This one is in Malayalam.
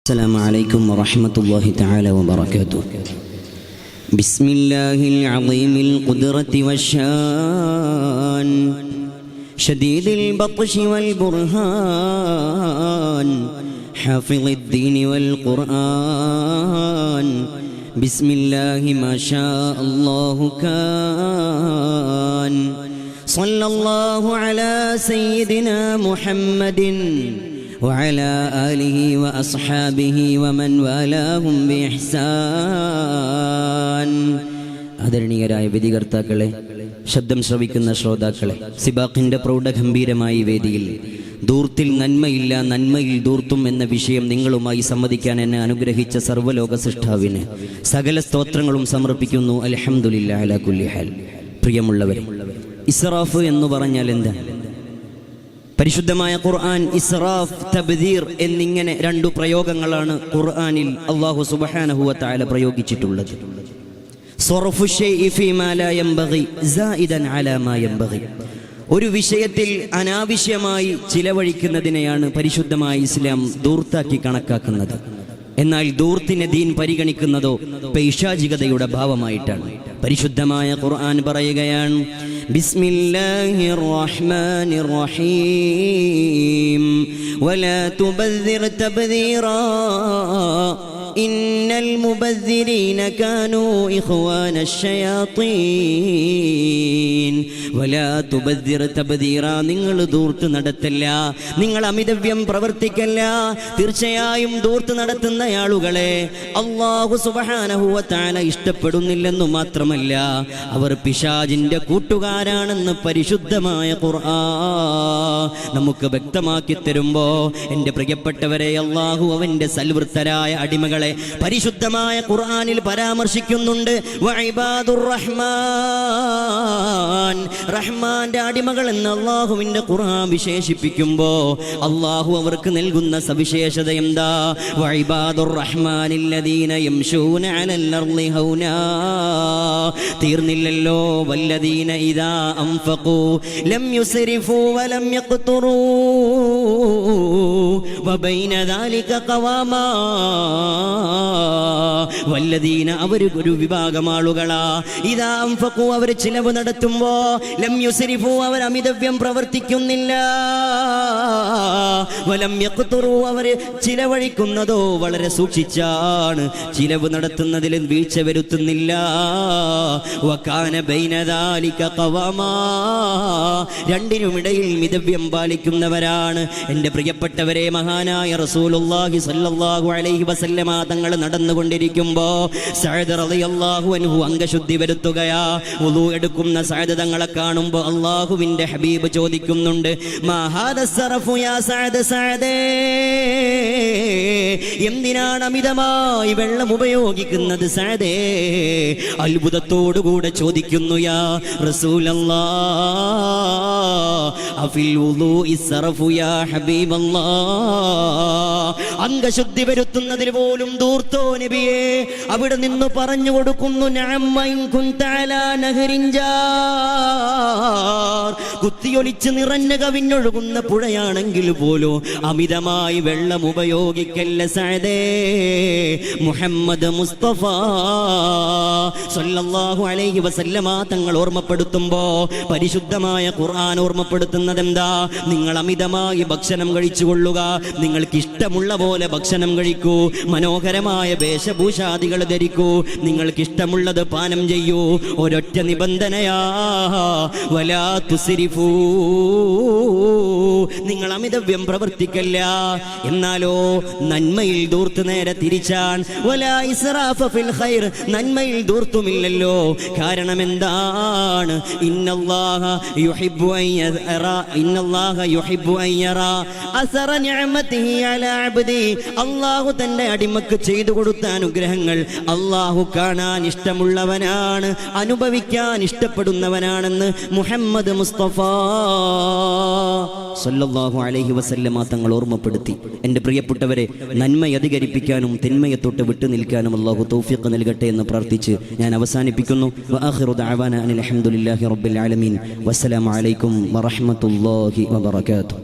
السلام عليكم ورحمة الله تعالى وبركاته. بسم الله العظيم القدرة والشان شديد البطش والبرهان حافظ الدين والقرآن بسم الله ما شاء الله كان صلى الله على سيدنا محمد وعلى آله وأصحابه ومن والاهم بإحسان. ആദരണീയരായ വിധികർത്താക്കളെ, ശബ്ദം ശ്രവിക്കുന്ന ശ്രോതാക്കളെ, സിബാഖിന്റെ പ്രൗഢഗംഭീരമായ വേദിയിൽ ദൂർത്തിൽ നന്മയില്ല, നന്മയിൽ ദൂർത്തും എന്ന വിഷയം നിങ്ങളുമായി സംവദിക്കാൻ എന്നെ അനുഗ്രഹിച്ച സർവ്വലോക സൃഷ്ടാവിന് സകല സ്തോത്രങ്ങളും സമർപ്പിക്കുന്നു. അൽഹംദുലില്ലാഹി അലാ കുല്ലി ഹാൽ. പ്രിയമുള്ളവരെ, ഇസ്റാഫ് എന്ന് പറഞ്ഞാൽ എന്താ? പരിശുദ്ധമായ ഖുർആൻ ഇസ്റാഫ്, തബ്ദീർ എന്നിങ്ങനെ രണ്ടു പ്രയോഗങ്ങളാണ് ഖുർആനിൽ അല്ലാഹു സുബ്ഹാനഹു വ തആല പ്രയോഗിച്ചിട്ടുള്ളത്. സർഫു ശൈഇ ഫീമാ ലാ യൻബഗി സായിദൻ അലാ മാ യൻബഗി. ഒരു വിഷയത്തിൽ അനാവശ്യമായി ചിലവഴിക്കുന്നതിനെയാണ് പരിശുദ്ധമായ ഇസ്ലാം ദൂർത്താക്കി കണക്കാക്കുന്നത്. എന്നാൽ ദൂർത്തിനെ ദീൻ പരിഗണിക്കുന്നതോ പൈശാചികതയുടെ ഭാവമായിട്ടാണ്. പരിശുദ്ധമായ ഖുർആൻ പറയുകയാണ്, ബിസ്മില്ലാഹിർ റഹ്മാനിർ റഹീം വലാ തുബദ്ദിർ തബ്ദീറാ ഇന്നൽ മുബദ്ദിരീന കാനൂ ഇഖ്വാനശ് ശയാത്തീൻ. വലാ തുബദ്ദിർ തബ്ദീറാ, നിങ്ങൾ ദൂർത്ത് നടത്തല്ല, നിങ്ങൾ അമിതവ്യം പ്രവർത്തിക്കല്ല. തീർച്ചയായും ദൂർത്ത് നടത്തുന്ന ആളുകളെ അല്ലാഹു സുബ്ഹാനഹു വ തആല ഇഷ്ടപ്പെടുന്നില്ലെന്നു മാത്രമല്ല, അവർ പിശാചിന്റെ കൂട്ടുകാരാണെന്ന് പരിശുദ്ധമായ ഖുർആൻ നമുക്ക് വ്യക്തമാക്കി തരുമ്പോ, എൻ്റെ പ്രിയപ്പെട്ടവരെ, അല്ലാഹു അവന്റെ സൽവൃത്തരായ അടിമകളെ പരിശുദ്ധമായ ഖുർആനിൽ പരാമർശിക്കുന്നുണ്ട്. വഇബാദുർ റഹ്മാൻ, റഹ്മാന്റെ അടിമകൾ എന്ന് അല്ലാഹുവിന്റെ ഖുർആൻ വിശേഷിപ്പിക്കുമ്പോ അല്ലാഹു അവർക്ക് നൽകുന്ന സവിശേഷത എന്താ? വഇബാദുർ റഹ്മാനില്ലദീന യംശൂന അലൽ അർളി ഹൗനാ. തീർന്നില്ലല്ലോ, വല്ലദീന ഇദാ അൻഫഖൂ ലം യുസ്രിഫൂ വലം യഖ്തുറൂ വബൈന ദാലിക ഖവാമാ. വല്ലദീന, അവർ ഒരു വിഭാഗം ആളുകളാ, ഇദാ അൻഫഖൂ, അവർ ചിലവ് നടത്തുമ്പോ, ലം യുസ്രിഫൂ, അവർ അമിതവ്യം പ്രവർത്തിക്കുന്നില്ല, വലം യഖ്തുറൂ, അവർ ചിലവഴിക്കുന്നതോ വളരെ സൂക്ഷിച്ചാണ്, ചിലവ് നടത്തുന്നതിൽ വീഴ്ച വരുത്തുന്നില്ല. വകാന ബൈന ദാലിക ഖവാമാ, രണ്ടിനുമിടയിൽ മിതവ്യം പാലിക്കുന്നവരാണ്. എൻ്റെ പ്രിയപ്പെട്ടവരെ, മഹാനായ റസൂലുള്ളാഹി സ്വല്ലല്ലാഹു അലൈഹി വസല്ലമ തങ്ങൾ നടന്നുകൊണ്ടിരിക്കുമ്പോ സഅദ് റളിയല്ലാഹു അൻഹു അംഗശുദ്ധി വരുത്തുകയാ. വുളു എടുക്കുന്ന സഅദ് തങ്ങളെ കാണുമ്പോ അല്ലാഹുവിന്റെ ഹബീബ് ചോദിക്കുന്നുണ്ട്, മാ ഹാദാ സറഫു യാ സഅദ്, സഅദേ, എന്തിനാണ് അമിതമായി വെള്ളം ഉപയോഗിക്കുന്നത് സഅദേ? അത്ഭുതത്തോടുകൂടെ ചോദിക്കുന്നു, യാ റസൂലല്ലാഹ് അഫിൽ വുളൂഇ സറഫു യാ ഹബീബല്ലാഹ്, അംഗശുദ്ധി വരുത്തുന്നതിൽ പോലും ദൂർത്തോ നബിയേ? അവിടെ നിന്ന് പറഞ്ഞു കൊടുക്കുന്നു, നഅം ഇൻ കുൻത അലാ നഹ്റിൻ ജാർ, കുത്തിയൊലിച്ച് നിറഞ്ഞ കവിഞ്ഞൊഴുകുന്ന പുഴയാണെങ്കിൽ പോലും അമിതമായി വെള്ളം ഉപയോഗിക്കല്ല സഅദേ. മുഹമ്മദ് മുസ്തഫ സല്ലല്ലാഹു അലൈഹി വസല്ലമ തങ്ങൾ ഓർമ്മപ്പെടുത്തുമ്പോ പരിശുദ്ധമായ ഖുർആൻ ഓർമ്മപ്പെടുത്തുന്നത് എന്താ? നിങ്ങൾ അമിതമായി ഭക്ഷണം കഴിച്ചുകൊള്ളുക, നിങ്ങൾക്ക് ഇഷ്ടമുള്ള പോലെ ഭക്ഷണം കഴിക്കൂ, മനോഹരമായ വേഷഭൂഷാദികൾ ധരിക്കൂ, നിങ്ങൾക്ക് ഇഷ്ടമുള്ളത് പാനം ചെയ്യൂ. ഒരൊറ്റ നിബന്ധനയാ, വലാ തുസ്രിഫൂ, നിങ്ങൾ അമിതവ്യം പ്രവർത്തിക്കല്ല. എന്നാലോ നന്മയിൽ ദൂർത്ത് നേരെ തിരിച്ചാൻ. വലാ ഇസ്റാഫ ഫിൽ ഖൈർ, നന്മയിൽ ദൂർത്തുമില്ലല്ലോ. കാരണം എന്താണ്? ഇന്നല്ലാഹ യുഹിബ്ബു അൻ യറാ, ഇന്നല്ലാഹ യുഹിബ്ബു അൻ യറാ അസറ നിഅമതിഹി അലാ അബ്ദി, അല്ലാഹു തന്റെ അടിമക്ക് ചെയ്തു കൊടുത്ത അനുഗ്രഹങ്ങൾ അല്ലാഹു കാണാൻ ഇഷ്ടമുള്ളവനാണ്, അനുഭവിക്കാൻ ഇഷ്ടപ്പെടുന്നവനാണെന്ന് മുഹമ്മദ് മുസ്തഫ സല്ലല്ലാഹു അലൈഹി വസല്ലമ തങ്ങൾ ഓർമ്മപ്പെടുത്തി. എൻ്റെ പ്രിയപ്പെട്ടവരെ, നന്മ അധികരിപ്പിക്കാനും തിന്മയെ തൊട്ട് വിട്ടു നിൽക്കാനും അല്ലാഹു തൗഫീഖ് നൽകട്ടെ എന്ന് പ്രാർത്ഥിച്ച് ഞാൻ അവസാനിപ്പിക്കുന്നു. വആഖിറു ദഅവാന അനിൽ ഹംദുലില്ലാഹി റബ്ബിൽ ആലമീൻ. വസ്സലാമു അലൈക്കും വറഹ്മത്തുള്ളാഹി വബറകാതുഹു.